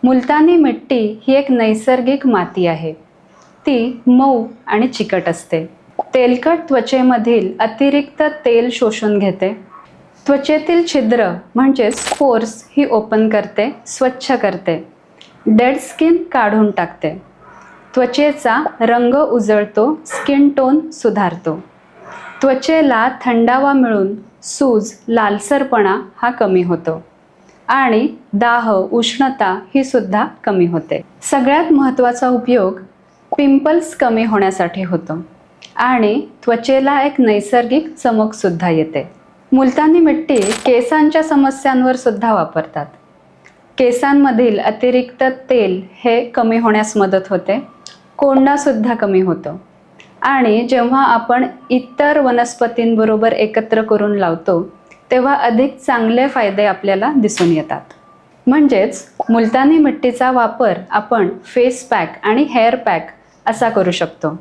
मुलतानी मिट्टी ही एक नैसर्गिक माती आहे. ती मऊ आणि चिकट असते. तेलकट त्वचेमधील अतिरिक्त तेल शोषून घेते. त्वचेतील छिद्र म्हणजेच पोर्स ही ओपन करते, स्वच्छ करते. डेड स्किन काढून टाकते. त्वचेचा रंग उजळतो, स्किन टोन सुधारतो. त्वचेला थंडावा मिळून सूज, लालसरपणा हा कमी होतो आणि दाह, उष्णता ही सुद्धा कमी होते. सगळ्यात महत्त्वाचा उपयोग पिंपल्स कमी होण्यासाठी होतो आणि त्वचेला एक नैसर्गिक चमक सुद्धा येते. मुलतानी मिट्टी केसांच्या समस्यांवर सुद्धा वापरतात. केसांमधील अतिरिक्त तेल हे कमी होण्यास मदत होते. कोंडा सुद्धा कमी होतो आणि जेव्हा आपण इतर वनस्पतींबरोबर एकत्र करून लावतो तेव्हा अधिक चांगले फायदे आपल्याला दिसून येतात. म्हणजेच मुलतानी मिट्टीचा वापर आपण फेस पॅक आणि हेअर पॅक असा करू शकतो.